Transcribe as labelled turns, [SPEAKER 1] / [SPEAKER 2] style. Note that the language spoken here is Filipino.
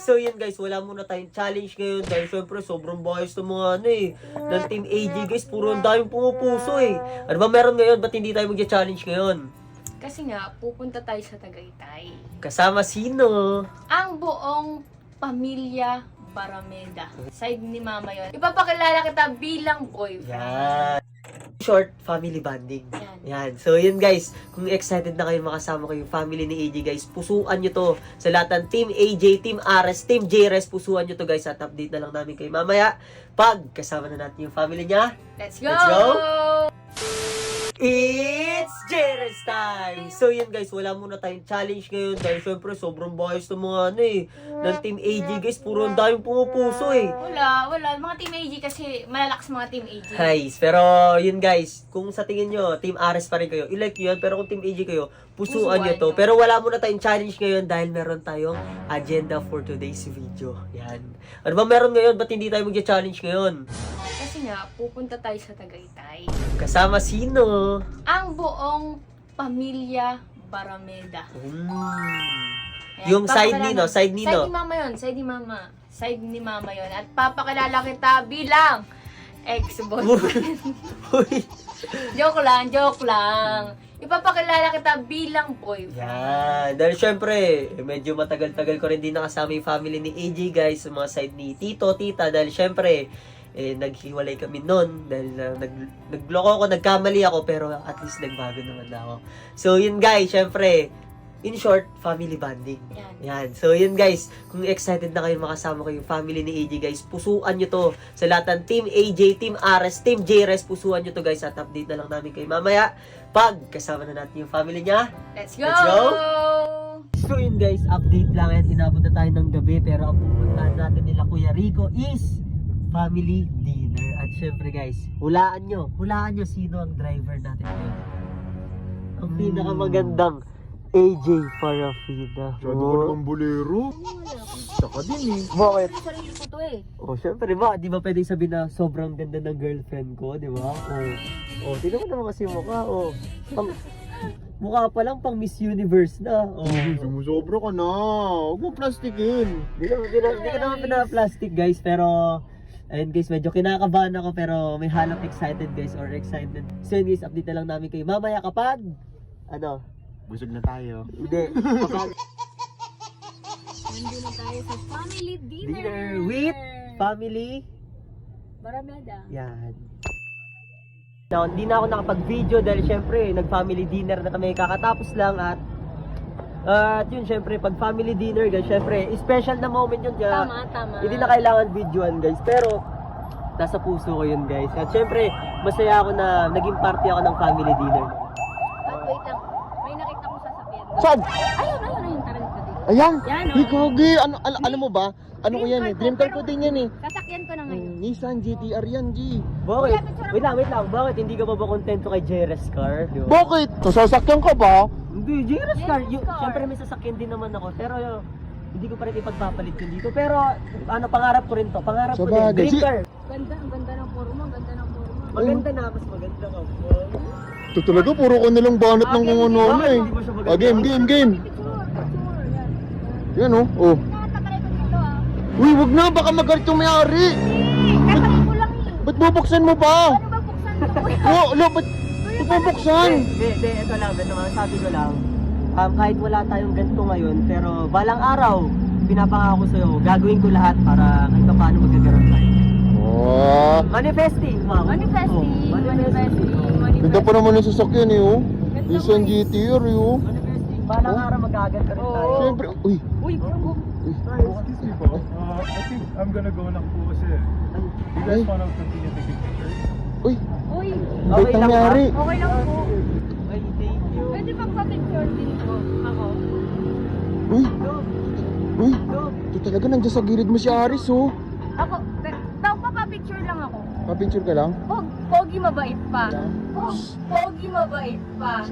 [SPEAKER 1] So yun guys, wala muna tayong challenge ngayon dahil syempre sobrang bias ng mga ng Team AJ guys, puro ang daming pumupuso eh. Ano ba meron ngayon? Ba't hindi tayo magja-challenge ngayon?
[SPEAKER 2] Kasi nga, pupunta tayo sa Tagaytay.
[SPEAKER 1] Kasama sino?
[SPEAKER 2] Ang buong pamilya Barameda. Side ni mama yon. Ipapakilala kita bilang boyfriend.
[SPEAKER 1] Yan. Short family bonding.
[SPEAKER 2] Yan.
[SPEAKER 1] Yan. So yun guys, kung excited na kayo makasama kayo family ni AJ guys, pusuan nyo to sa lahat ng Team AJ, Team Ares, Team JRes, pusuan nyo to guys at update na lang namin kayo mamaya pag kasama na natin yung family niya.
[SPEAKER 2] Let's go!
[SPEAKER 1] Let's go! It's JRes time! So yun guys, wala muna tayong challenge ngayon dahil syempre sobrang bias ng mga ng Team AJ guys, puro ang daming pumupuso eh.
[SPEAKER 2] Wala. Mga Team AJ kasi malalakas mga Team AJ.
[SPEAKER 1] Guys, pero yun guys, kung sa tingin nyo, Team Ares pa rin kayo, i-like nyo yan, pero kung Team AJ kayo, pusuan nyo to. Pero wala muna tayong challenge ngayon dahil meron tayong agenda for today's video. Yan. Ano ba meron ngayon? Ba't hindi tayo magja-challenge ngayon?
[SPEAKER 2] Kasi nga, pupunta tayo sa Tagaytay.
[SPEAKER 1] Kasama sino?
[SPEAKER 2] Ang buong pamilya Barameda. Ayan,
[SPEAKER 1] Yung side
[SPEAKER 2] papakilala-
[SPEAKER 1] nino, side nino.
[SPEAKER 2] Side ni mama yon, side ni mama. Side ni mama yon. At papakilala kita bilang ex-boyfriend.
[SPEAKER 1] Uy.
[SPEAKER 2] Joke lang. Ipapakilala kita bilang boyfriend.
[SPEAKER 1] Yan. Dahil syempre, medyo matagal-tagal ko rin din nakasama yung family ni AJ guys, sa mga side ni Tito, Tita. Dahil syempre, naghiwalay kami noon. Dahil nagloko ako, nagkamali ako, pero at least nagbago naman ako. So yun guys, syempre, in short, family bonding. Yan. So yun guys, kung excited na kayo makasama kayo family ni AJ guys, pusuan nyo to sa lahat ng Team AJ, Team Ares, Team JRes, pusuan nyo to guys at update na lang namin kayo mamaya pag kasama na natin yung family niya.
[SPEAKER 2] Let's go!
[SPEAKER 1] Let's go! So yun guys, update lang at inabot na tayo ng gabi pero ang pupuntahan natin nila Kuya Rico is family dinner. At syempre guys, hulaan nyo sino ang driver natin ngayon. Ang pinakamagandang AJ Farafina.
[SPEAKER 3] Masyado ka naman bolero. Saka din eh.
[SPEAKER 1] Bakit?
[SPEAKER 2] Sarili ko to eh.
[SPEAKER 1] Oh, syempre ba, di ba pwedeng sabihin na sobrang ganda ng girlfriend ko, di ba? Oh, tingnan mo naman kasi yung mukha, mukha pa lang pang Miss Universe na. Oh.
[SPEAKER 3] Sumusobra ka na. Huwag mo plastikin.
[SPEAKER 1] Di ka naman pina-plastic guys, pero ayun guys, medyo kinakabahan ako pero may halong excited guys or excited. So yun guys, update na lang namin kayo mamaya kapag
[SPEAKER 3] Busog na tayo.
[SPEAKER 1] Hindi, kapag
[SPEAKER 2] Nandun na tayo sa family dinner.
[SPEAKER 1] dinner with family.
[SPEAKER 2] Barameda.
[SPEAKER 1] Yan. Now, hindi na ako nakapag-video dahil syempre, nag-family dinner na kami kakatapos lang at yun syempre, pag family dinner guys, syempre, special na moment yun kaya
[SPEAKER 2] Tama.
[SPEAKER 1] hindi na kailangan videoan guys, pero nasa puso ko yun guys. At syempre, masaya ako na naging party ako ng family dinner.
[SPEAKER 2] Wait lang. May nakita kong sasakyan.
[SPEAKER 3] Saan?
[SPEAKER 2] Ayun. Tara dito.
[SPEAKER 3] Ayan.
[SPEAKER 2] Yan, oh.
[SPEAKER 3] Hey, Kogi. Alam mo ba? Ano ko yan eh? Dream car ko din yan eh.
[SPEAKER 2] Sasakyan ko na ngayon.
[SPEAKER 3] Nissan GTR yan, G.
[SPEAKER 1] Bakit? Wait lang. Bakit hindi ka ba kontento kay JRes car? Di ba?
[SPEAKER 3] Bakit? Sasakyan ka ba?
[SPEAKER 1] Hindi, JRes car.
[SPEAKER 2] JRes car.
[SPEAKER 1] Syempre may sasakyan din naman ako, pero hindi ko pa rin ipagpapalit yun dito. Pero pangarap ko rin to. Pangarap ko din.
[SPEAKER 3] Sabagay.
[SPEAKER 1] Dream car.
[SPEAKER 2] Ang ganda ng forma.
[SPEAKER 1] Maganda na, mas maganda ka.
[SPEAKER 3] Ito talaga, puro ka nilang banat ng kung ano
[SPEAKER 1] Bakit
[SPEAKER 3] eh.
[SPEAKER 1] hindi ba siya maganda?
[SPEAKER 3] Game. Yan oh. Oh. Uy, wag na, baka magalit yung may-ari.
[SPEAKER 2] Kakalik ko lang eh.
[SPEAKER 3] Ba't bubuksan mo pa?
[SPEAKER 2] Ano ba buksan ko?
[SPEAKER 3] Ba't bubuksan?
[SPEAKER 1] Hindi, ito lang, sabi ko lang. Kahit wala tayong ganito ngayon, pero balang araw, pinapangako sa'yo, gagawin ko lahat para kahit pa paano magkakaroon tayo.
[SPEAKER 3] Oh.
[SPEAKER 1] Manifesting, ma'am.
[SPEAKER 2] Manifesting.
[SPEAKER 3] Ganda pa naman yung sasakyan eh oh. Nissan GTR eh oh.
[SPEAKER 1] Manifesting, balang araw magkagan ka rin tayo.
[SPEAKER 3] Siyempre, uy.
[SPEAKER 2] Uy,
[SPEAKER 4] Excuse me po. I think I'm gonna go na po kasi. You guys wanna continue taking pictures?
[SPEAKER 3] Uy.
[SPEAKER 2] Uy.
[SPEAKER 3] Ba't
[SPEAKER 1] Okay lang
[SPEAKER 3] nangyari?
[SPEAKER 2] Okay lang po.
[SPEAKER 1] Ay, thank you.
[SPEAKER 2] Pwede magpa-picture din po ako.
[SPEAKER 3] Uy. Uy. Ito talaga nandiyan sa gilid mo si Aris oh.
[SPEAKER 2] Ako, papapicture lang ako.
[SPEAKER 3] Pa-picture ka lang?
[SPEAKER 2] Pogi mabait pa. Pogi mabait pa.